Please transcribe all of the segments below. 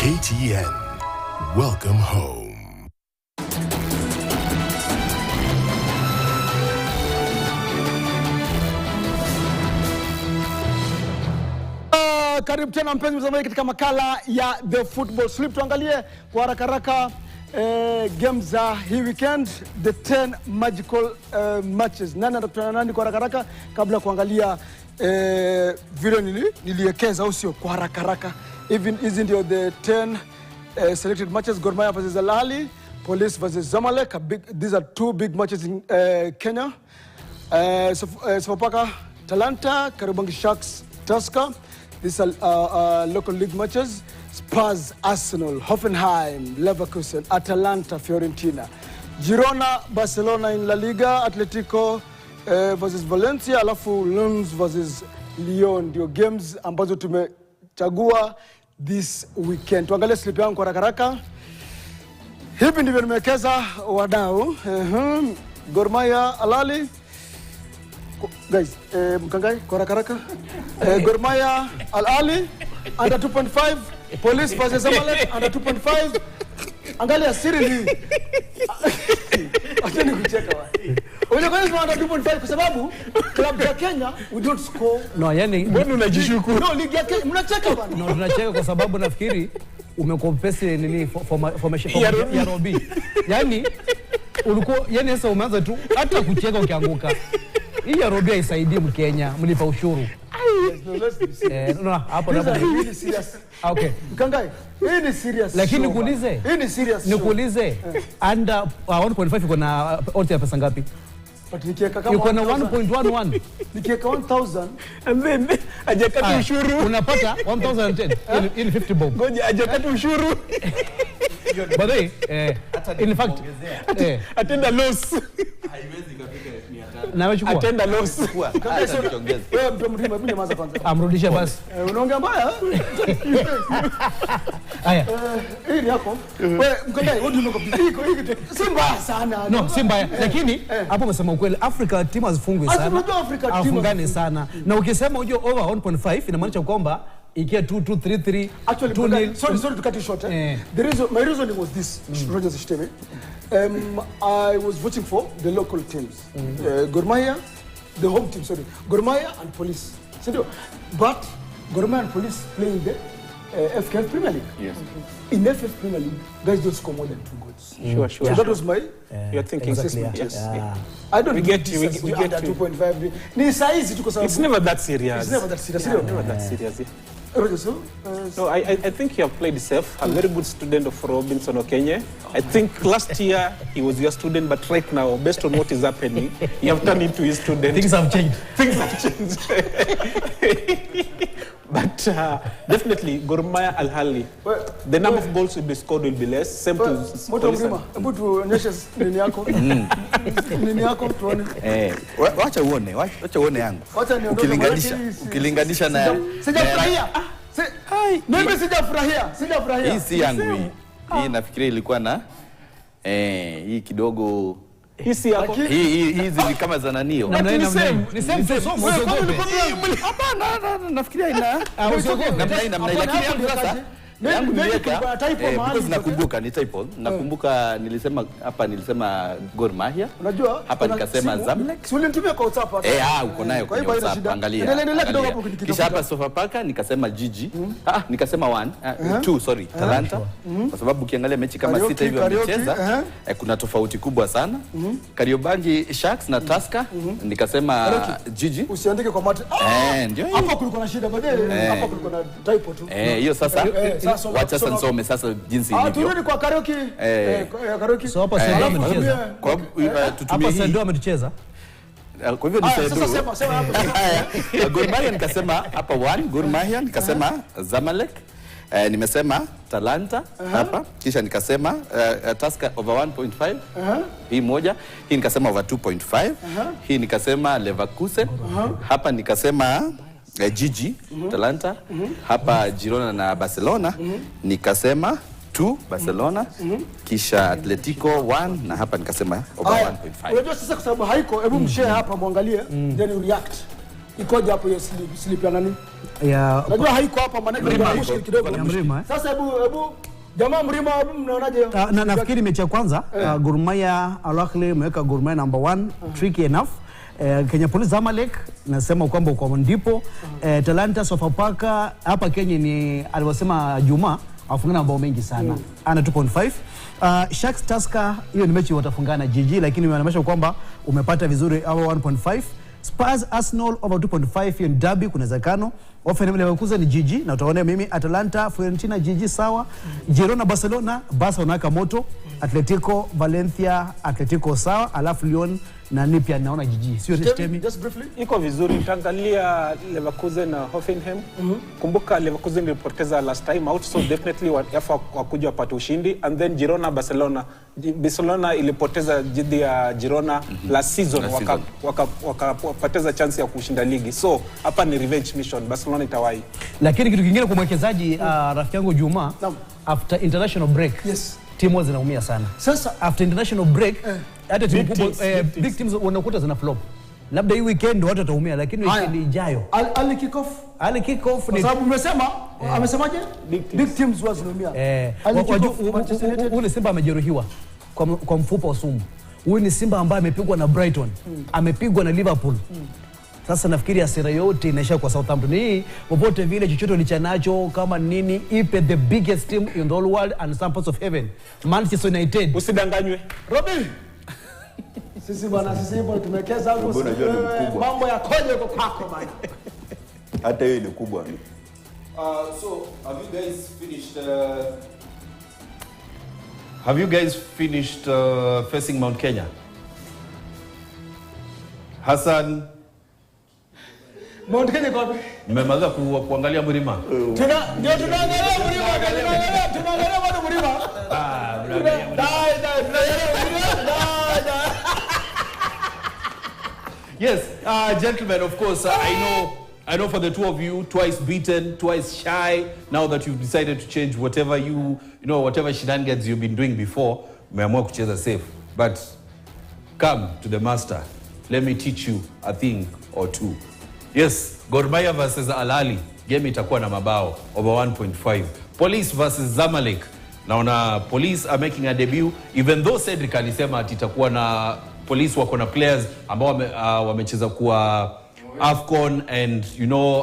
KTN. Welcome home. Karibu tena mpenzi mtazamaji katika makala ya The Football Slip. Tuangalie kwa haraka games za hii weekend, the 10 magical matches. Nani atakutana nani kwa haraka kabla kuangalia video niliwekeza au sio kwa haraka. Even hizi ndio the 10 selected matches. Gor Mahia versus Al Ahly, Police versus Zamalek. These are two big matches in Kenya. Sofapaka Talanta, Kariobangi Sharks Tusker. These are local league matches. Spurs, Arsenal, Hoffenheim, Leverkusen, Atalanta, Fiorentina. Girona, Barcelona in La Liga, Atletico versus Valencia, alafu Lens versus Lyon. Ndio games ambazo tumechagua this weekend. Tuangalie slip yangu kwa haraka. Hivi ndivyo nimewekeza wadau. Gor Mahia, Al Ahly. Guys, mkangai kwa haraka. Gor Mahia, Al Ahly under 2.5, Police versus Zamalek under 2.5. Angalia seriously. Acha nikucheka wewe. Unajua under 2.5 kwa sababu club ya Kenya we don't score. No, yani wewe unajishukuru. No, ligi ya Kenya mnacheka bwana. No, tunacheka kwa sababu nafikiri umekompesi nini formation ya Robi. Yani ulikuwa yani sasa umeanza tu hata kucheka ukianguka. Hii ya Robi haisaidii Mkenya, mlipa ushuru. No, hapo hapo. Really serious. Okay. Mkangai, hii ni serious. Lakini nikuulize. Hii ni serious. Nikuulize. Under 1.5 iko na odds ya pesa ngapi? But nikiweka kama iko na 1.11. Nikiweka 1000 and then hajakata ushuru. Unapata 1010 in 50 bob. Ngoja hajakata ushuru. By the way, in fact, attend a loss. Haiwezi kufika 500. Na wewe chukua. Attend a loss. Wewe mtu mrima mimi nyamaza kwanza. Amrudisha basi. Unaongea mbaya? Haya. Hii ni yako. Wewe mkandai, wewe ndio unakopika hiki. Si mbaya sana. No, si mbaya. Lakini hapo umesema ukweli, Africa team hazifungwi sana. Unajua Africa team afungane sana. Na ukisema unajua over 1.5 inamaanisha kwamba ikia 2-3 actually sorry to cut you short. My reason was this. Rogers Shteme. I was voting for the local teams. Gor Mahia, the home team, sorry. Gor Mahia and Police. But Gor Mahia and Police playing the FKF Premier League. Yes. In FF Premier League, guys don't score more than 2 goals. Sure. So that was my you're thinking assessment. Yes. Yeah. I don't we get you. We get 2.5. Ni size tu kwa sababu. It's never that serious. It's never that serious. Never that serious. No, I think you have played safe. A very good student of Robinson Okenye. I think last year he was your student, but right now, based on what is happening, you have turned into his student. Things have changed. Things have changed. But definitely, Gor Mahia Al Ahly, the number of goals will be scored will be less. Same to Police. Hebu tuonyeshe nini yako. Nini yako tuone. Wacha uone yangu. Ukilinganisha na sijafurahia. Mimi sijafurahia. Hii si yangu hii. Hii nafikiria ilikuwa na hii kidogo Hisi yako. Hizi ni kama za nanio. Ni same somo. Hapana, nafikiria ina namna lakini yangu sasa yangu niliweka because nakumbuka ni typo. Nakumbuka nilisema Gor Mahia. Unajua hapa nikasema Zamalek. Si ulinitumia kwa WhatsApp hapa. Uko nayo kwa WhatsApp, angalia. Endelea kidogo hapo kidogo. Kisha hapa Sofapaka nikasema Gigi. Nikasema 2 sorry, Talanta. Kwa sababu ukiangalia mechi kama 6 hivi wamecheza, kuna tofauti kubwa sana. Kariobangi Sharks na Tusker nikasema Gigi. Usiandike kwa mate. Ndio hiyo. Hapa kulikuwa na shida baadaye. Hapa kulikuwa na typo tu. Hiyo sasa wacha sasa nisome sasa jinsi ilivyo. Turudi kwa karaoke. Karaoke. So hapa sasa amecheza. Kwa tutumie hapa sasa amecheza. Kwa hivyo sasa sema hapo. Gor Mahia nikasema hapa 1, Gor Mahia nikasema Zamalek. Nimesema Talanta hapa, kisha nikasema Tusker over 1.5. Hii moja, hii nikasema over 2.5. Hii nikasema Leverkusen. Hapa nikasema Gigi, Talanta. Hapa Girona na Barcelona. Nikasema 2 Barcelona. Kisha Atletico 1 na hapa nikasema over 1.5. Unajua sasa kwa sababu haiko, hebu mshare hapa muangalie then you react. ikoje hapo hiyo slip ya nani? Ya Najua haiko hapa maana ndio kidogo. ya Mrima. Sasa hebu jamaa Mrima mnaonaje? Na nafikiri mechi ya kwanza Gor Mahia Al Ahly imeweka Gor Mahia number 1 tricky enough. Kenya Police Zamalek nasema kwamba kwa ndipo Talanta Sofapaka hapa Kenya ni alivyosema Juma afungana mabao mengi sana ana 2.5. Sharks Tusker hiyo ni mechi watafungana jiji, lakini inaonyesha kwamba umepata vizuri au 1.5. Spurs Arsenal over 2.5 hiyo ni derby, kuna zakano. Hoffenheim Leverkusen ni jiji na utaona mimi Atalanta Fiorentina jiji sawa. Girona Barcelona unawaka moto. Atletico Valencia Atletico sawa, alafu Lyon na Nipia naona jiji. Sio Temi. Just briefly. Iko vizuri, utaangalia Leverkusen na Hoffenheim. Kumbuka Leverkusen ilipoteza last time out, so definitely wafa wakuja wapate ushindi. And then Girona Barcelona ilipoteza dhidi ya Girona last season, wakapoteza chance ya kushinda ligi. So hapa ni revenge mission, Barcelona itawai. Lakini kitu kingine kwa mwekezaji rafiki yangu Juma, after international break. Yes. Timu zinaumia sana. Sasa after international break hata timu kubwa big teams wanakuta zina flop. Labda hii weekend watu wataumia, lakini weekend ijayo Ali kick off ni sababu umesema amesemaje? Big teams wazinaumia. Huyu ni Simba amejeruhiwa kwa mfupa wa sumu. Huyu ni Simba ambaye amepigwa na Brighton, amepigwa na Liverpool. Sasa nafikiri hasira yote inaisha kwa Southampton. Hii popote vile chochote ulichanacho kama nini, ipe the biggest team in the whole world and some parts of heaven, Manchester United. Usidanganywe. Robin. Sisi bwana, sisi hivyo tumekeza hapo. Mambo ya koje kwa kwako bwana. Hata hiyo ni kubwa. So have you guys finished facing Mount Kenya? Hassan, Mount Kenya kwa wapi? mmemaliza kuangalia mlima? Tunaangalia bado mlima. Yes, gentlemen, of course, I know for the two of you, twice beaten, twice shy, now that you've decided to change whatever whatever shenanigans you've been doing before, mmeamua kucheza safe. But come to the master. Let me teach you a thing or two. Yes, Gor Mahia versus Al Ahly, game itakuwa na mabao over 1.5. Police versus Zamalek. Naona Police are making a debut, even though Cedric alisema ati itakuwa na Police wako na players ambao wamecheza kwa AFCON and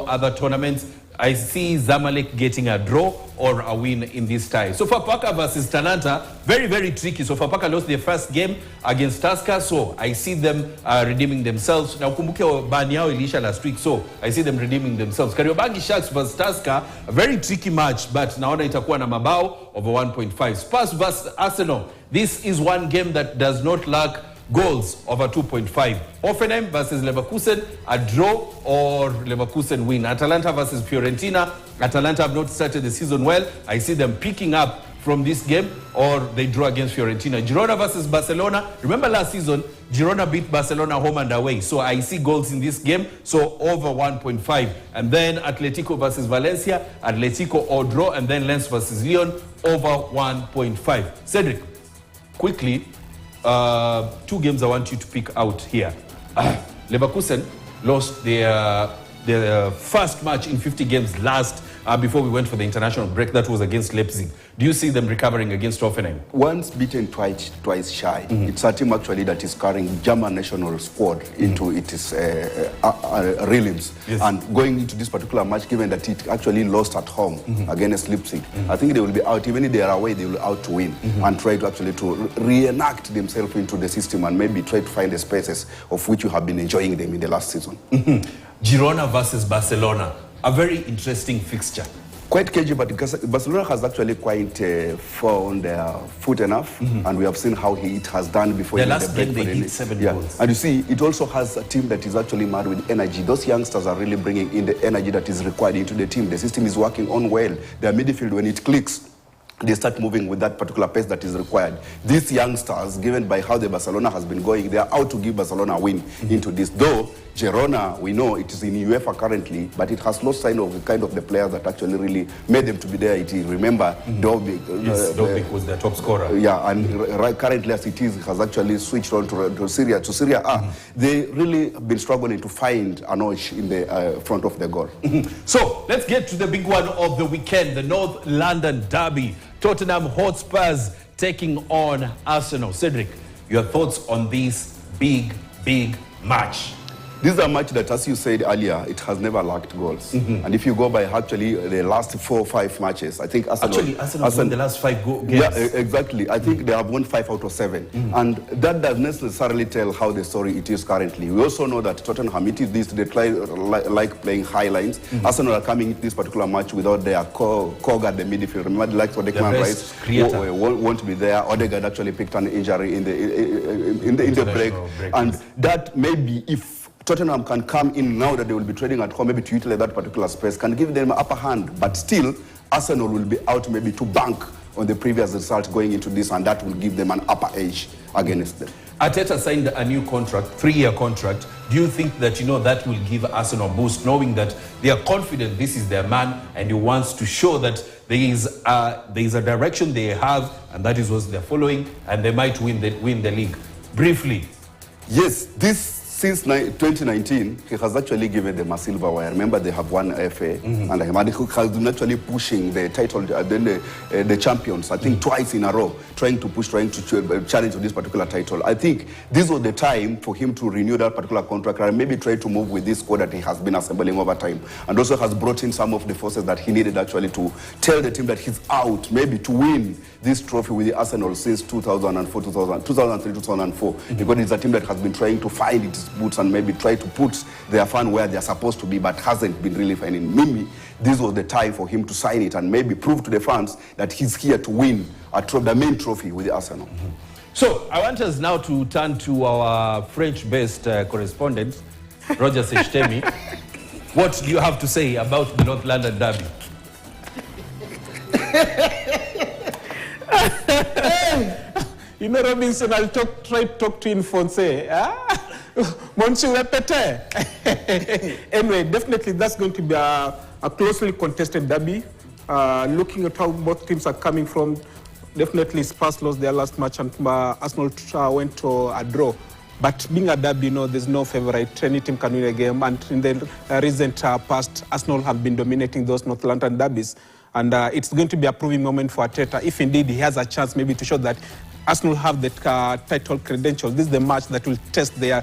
other tournaments. I see Zamalek getting a draw or a win in this tie. Sofapaka versus Talanta, very, very tricky. Sofapaka lost their first game against Tusker, so I see them redeeming themselves. Now, kumbuke bani yao ilisha last week, so I see them redeeming themselves. Kariobangi Sharks versus Tusker, a very tricky match, but naona itakuwa na mabao over 1.5. Spurs versus Arsenal. This is one game that does not lack goals over 2.5. Hoffenheim versus Leverkusen, a draw or Leverkusen win. Atalanta versus Fiorentina. Atalanta have not started the season well. I see them picking up from this game or they draw against Fiorentina. Girona versus Barcelona. Remember last season, Girona beat Barcelona home and away. So I see goals in this game. So over 1.5. And then Atletico versus Valencia. Atletico or draw. And then Lens versus Lyon over 1.5. Cedric, quickly, two games I want you to pick out here. Leverkusen lost their first match in 50 games last before we went for the international break. That was against Leipzig. Do you see them recovering against Hoffenheim? Once beaten, twice shy. It's a team actually that is carrying German national squad into its realms. Yes. And going into this particular match, given that it actually lost at home against Leipzig, I think they will be out. Even if they are away, they will out to win and try to actually to reenact themselves into the system and maybe try to find the spaces of which you have been enjoying them in the last season. Girona versus Barcelona, a very interesting fixture. Quite cagey, but Barcelona has actually quite found their foot enough, and we have seen how it has done before. The last game they hit 7 goals. And you see, it also has a team that is actually mad with energy. Those youngsters are really bringing in the energy that is required into the team. The system is working on well. Their midfield, when it clicks, they start moving with that particular pace that is required. These youngsters, given by how the Barcelona has been going, they are out to give Barcelona a win into this. Though Girona, we know it is in UEFA currently, but it has lost sign of the kind of the players that actually really made them to be there. It is, remember, Dobbik. Yes, Dobbik was the top scorer. Yeah, and currently as it is, has actually switched on to Syria. They really have been struggling to find a notch in the front of the goal. So let's get to the big one of the weekend, the North London derby. Tottenham Hotspurs taking on Arsenal. Cedric, your thoughts on this big match? This is a match that, as you said earlier, it has never lacked goals. And if you go by actually the last 4 or 5 matches, I think Arsenal won the last 5 games. Yeah, exactly. I think they have won 5 out of 7. And that does not necessarily tell how the story it is currently. We also know that Tottenham, it is this, they like playing high lines. Arsenal are coming into this particular match without their core guard, the midfield. Remember, like what Declan Rice won't be there. Odegaard actually picked an injury in the break. And that maybe if Tottenham can come in now that they will be trading at home, maybe to utilize that particular space, can give them an upper hand. But still, Arsenal will be out maybe to bank on the previous result going into this, and that will give them an upper edge against them. Arteta signed a new contract, 3-year contract. Do you think that, that will give Arsenal a boost, knowing that they are confident this is their man, and he wants to show that there is a direction they have, and that is what they're following, and they might win the league? Briefly. Yes, since 2019, he has actually given them a silverware. Remember, they have won FA, and he has been actually pushing the title, the champions, I think twice in a row, trying to challenge this particular title. I think this was the time for him to renew that particular contract and maybe try to move with this squad that he has been assembling over time, and also has brought in some of the forces that he needed actually to tell the team that he's out, maybe to win this trophy with the Arsenal since 2003, 2004, because it's a team that has been trying to find its boots and maybe try to put their fan where they're supposed to be, but hasn't been really finding. Maybe this was the time for him to sign it and maybe prove to the fans that he's here to win the main trophy with the Arsenal. So I want us now to turn to our French-based correspondent, Roger Seshtemi. What do you have to say about the North London derby? Robinson, I'll try to talk to you in Francais. Anyway, definitely that's going to be a closely contested derby. Looking at how both teams are coming from, definitely Spurs lost their last match and Arsenal went to a draw. But being a derby, there's no favorite. Any team can win a game. And in the recent past, Arsenal have been dominating those North London derbies. And it's going to be a proving moment for Arteta, if indeed he has a chance maybe to show that Arsenal have the title credentials. This is the match that will test their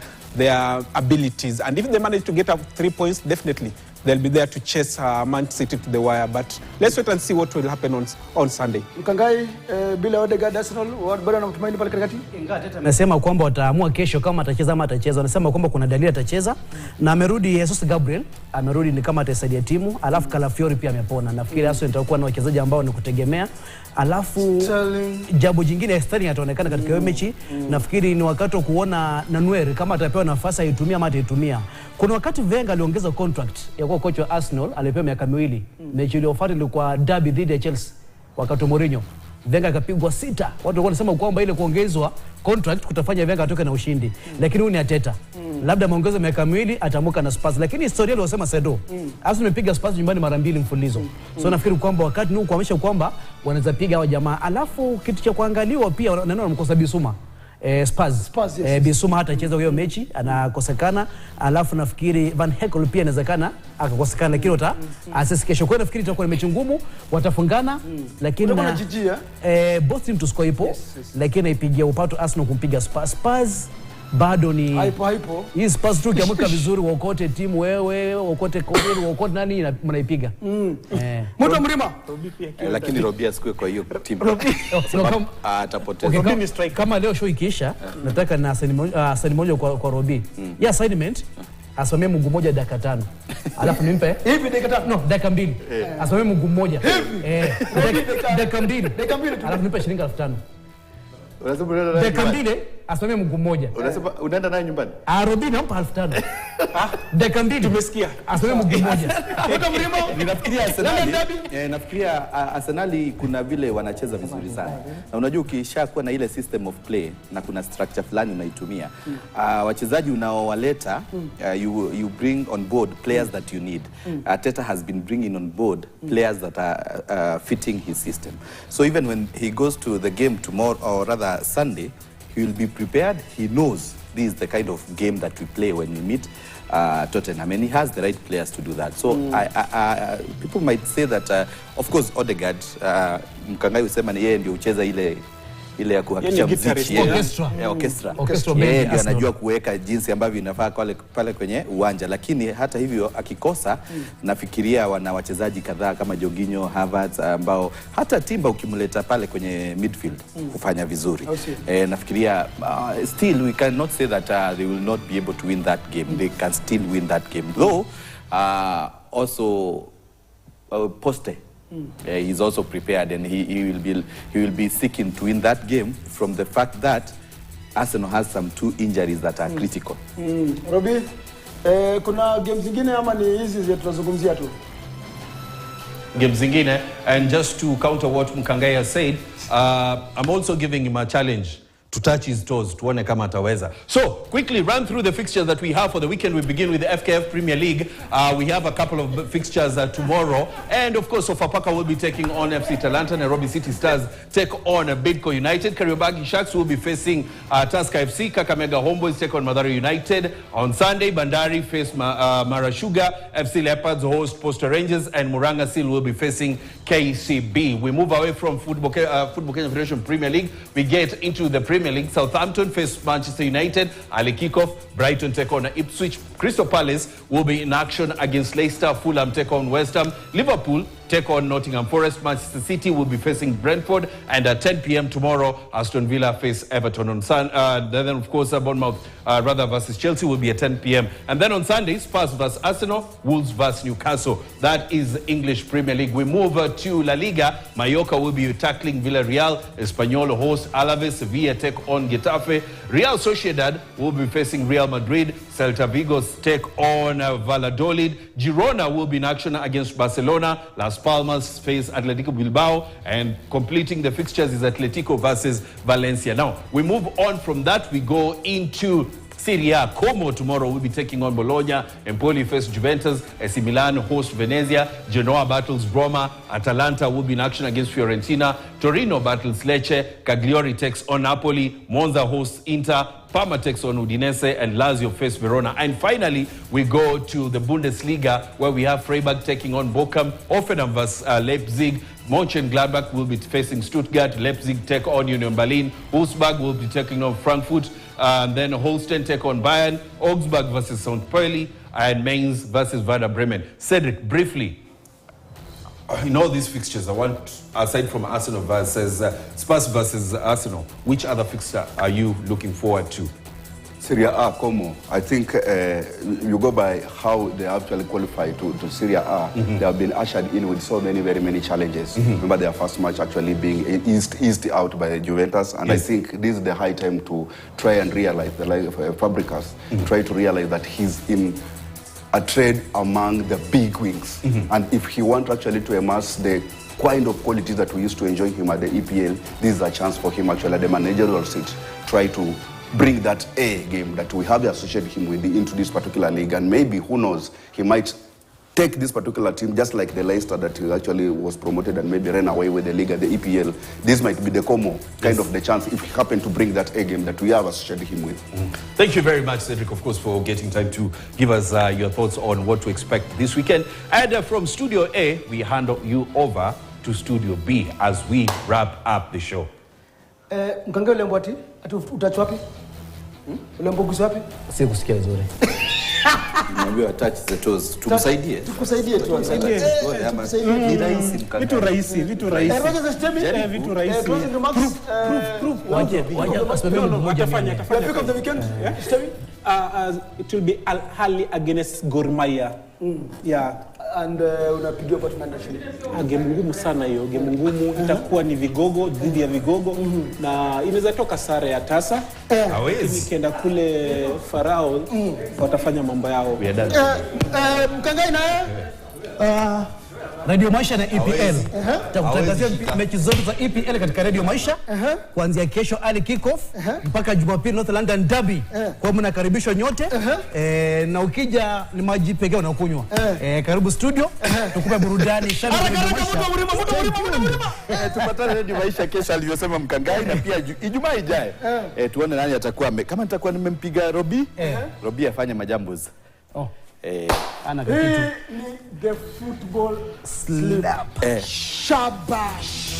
abilities. And if they manage to get up 3 points, definitely they'll be there to chase Man City to the wire. But let's wait and see what will happen on Sunday. Mkangai, bila Odegaard Arsenal, bado anamtumaini pale katikati? Arteta amesema kwamba wataamua kesho kama atacheza ama atacheza. Anasema kwamba kuna dalili atacheza. Na amerudi Jesus Gabriel, amerudi ni kama atasaidia timu. Alafu Calafiori pia amepona. Nafikiri Arsenal itakuwa na wachezaji ambao ni kutegemea. Alafu jambo jingine, Sterling ataonekana katika hiyo mechi. Nafikiri ni wakati wa kuona Nanueri kama atapewa nafasi aitumia ama ataitumia. Kuna wakati Wenger aliongeza contract ya kuwa coach wa Arsenal, alipewa miaka 2. Mechi iliyofuata ilikuwa derby dhidi ya Chelsea wakati wa Mourinho. Wenger akapigwa 6. Watu walikuwa wanasema kwamba ile kuongezwa contract kutafanya Wenger atoke na ushindi. Lakini huyu ni Arteta. Labda ameongeza miaka 2 atamuka na Spurs. Lakini historia ile wasema Sedo. Arsenal imepiga Spurs nyumbani mara 2 mfululizo. So nafikiri kwamba wakati huu kuamsha kwamba wanaweza piga hao jamaa. Alafu kitu cha kuangaliwa pia naona mkosa Bisuma. Spurs yes. Bisuma hatacheza hiyo mechi, anakosekana. Alafu nafikiri Van Hekel pia inawezekana akakosekana, lakini assess kesho. Kwa nafikiri itakuwa ni mechi ngumu, watafungana. Lakini both team to score ipo, lakini ipigia upato Arsenal kumpiga Spurs bado ni haipo. Hii Spurs tu kiamuka vizuri, waokote timu wewe, waokote Kobe, waokote nani mnaipiga. Mtu mlima. Lakini Robia sikue kwa hiyo timu. Atapoteza. Kama leo show ikiisha, nataka na asani moja kwa Robi. Ya assignment asimamie mguu moja dakika 5. Alafu nimpe hivi dakika 5. No, dakika 2. Asimamie mguu moja. Dakika 2. Alafu nimpe shilingi 5,000. Dakika 2 asimame mguu mmoja. Unasema unaenda naye nyumbani? Robi nampa 5,000. Dakika mbili tumesikia. Asimame mguu mmoja. Weka mlimo. Ninafikiria Arsenal kuna vile wanacheza vizuri sana. Na unajua ukishakuwa na ile system of play na kuna structure fulani unaitumia, wachezaji unaowaleta you bring on board players that you need. Arteta has been bringing on board players that are fitting his system. So even when he goes to the game tomorrow, or rather Sunday, he will be prepared. He knows this is the kind of game that we play when we meet Tottenham, and he has the right players to do that. So people might say that, of course, Odegaard, Mkangai usema ni yeye ndio ucheza ile ya kuhakikisha muziki, orchestra ndio anajua kuweka jinsi ambavyo inafaa pale kwenye uwanja, lakini hata hivyo akikosa, nafikiria wana wachezaji kadhaa kama Jorginho, Havertz, ambao hata Timber ukimleta pale kwenye midfield kufanya vizuri. Nafikiria still we cannot say that they will not be able to win that game. They can still win that game, though also Poste. He's also prepared, and he will be seeking to win that game from the fact that Arsenal has some 2 injuries that are critical. Robi, kuna games zingine ama ni hizi zetu tunazungumzia tu? Games zingine, and just to counter what Mkangai has said, I'm also giving him a challenge to touch his toes, tuone kama ataweza. So, quickly run through the fixtures that we have for the weekend. We begin with the FKF Premier League. We have a couple of fixtures tomorrow. And of course, Sofapaka will be taking on FC Talanta. Nairobi City Stars take on Bidco United. Kariobangi Sharks will be facing Tusker FC. Kakamega Homeboys take on Mathare United. On Sunday, Bandari face Mara Sugar. FC Leopards host Posta Rangers. And Muranga Seal will be facing KCB. We move away from Football Kenya Federation Premier League. We get into the Premier League. Southampton face Manchester United. Early kickoff. Brighton take on Ipswich. Crystal Palace will be in action against Leicester. Fulham take on West Ham. Liverpool take on Nottingham Forest. Manchester City will be facing Brentford. And at 10 p.m. tomorrow, Aston Villa face Everton. On then of course, Bournemouth versus Chelsea will be at 10 p.m. And then on Sunday, Spurs versus Arsenal, Wolves versus Newcastle. That is English Premier League. We move to La Liga. Mallorca will be tackling Villarreal. Espanyol host Alaves. Sevilla take on Getafe. Real Sociedad will be facing Real Madrid. Celta Vigo take on Valladolid. Girona will be in action against Barcelona. Las Palmas face Atletico Bilbao. And completing the fixtures is Atletico versus Valencia. Now, we move on from that. We go into Serie A. Como tomorrow will be taking on Bologna. Empoli face Juventus. AC Milan host Venezia. Genoa battles Roma. Atalanta will be in action against Fiorentina. Torino battles Lecce. Cagliari takes on Napoli. Monza hosts Inter. Parma takes on Udinese, and Lazio face Verona. And finally, we go to the Bundesliga, where we have Freiburg taking on Bochum. Hoffenheim versus Leipzig. Mönchengladbach will be facing Stuttgart. Leipzig take on Union Berlin. Wolfsburg will be taking on Frankfurt. And then Holstein take on Bayern. Augsburg versus St. Pauli. And Mainz versus Werder Bremen. Cedric, briefly, in all these fixtures, I want, aside from Arsenal versus Spurs versus Arsenal, which other fixture are you looking forward to? Serie A, Como. I think you go by how they actually qualify to Serie A. They have been ushered in with so very many challenges. Remember their first match actually being eased out by Juventus. And I think this is the high time to try and realize, Fabregas, try to realize that he's in a trade among the big wings. And if he wants actually to amass the kind of qualities that we used to enjoy him at the EPL, this is a chance for him actually at the managerial seat, try to bring that A game that we have associated him with into this particular league. And maybe, who knows, he might take this particular team, just like the Leicester that he actually was promoted and maybe ran away with the league at the EPL. This might be the Como kind of the chance if he happen to bring that A game that we have associated him with. Thank you very much, Cedric, of course, for getting time to give us your thoughts on what to expect this weekend. And from Studio A, we hand you over to Studio B as we wrap up the show. Mkangai ulembo ati? Ati utachu wapi? Ulembo gusu wapi? Sikusikia vizuri. Mwambie touch the toes. Tukusaidie. Tukusaidie tu. Ni rahisi Mkangai. Vitu rahisi. Vitu rahisi. Closing remarks. Proof. Waje asimame mmoja fanya. The pick of the weekend. Stemi? It will be Al Ahly against Gor Mahia. Yeah. and unapigia kwa tunaenda shule. Game ngumu sana hiyo, game ngumu. Itakuwa ni vigogo dhidi ya vigogo na inaweza toka sare ya tasa. Hawezi. Nikienda kule Farao watafanya mambo yao. Mkangai na Radio Maisha na EPL. Tutakutangazia mechi zote za EPL katika Radio Maisha kuanzia kesho early kick-off mpaka Jumapili North London Derby. Kwa mnakaribishwa nyote. Na ukija ni maji pekee unakunywa. Karibu studio tukupe burudani sana Radio Maisha. Tupatane Radio Maisha kesho alivyosema Mkangai na pia Ijumaa ijaye. Tuone nani atakuwa kama nitakuwa nimempiga Robi. Robi afanye majambos. Ana kitu. The football slap. Shabash.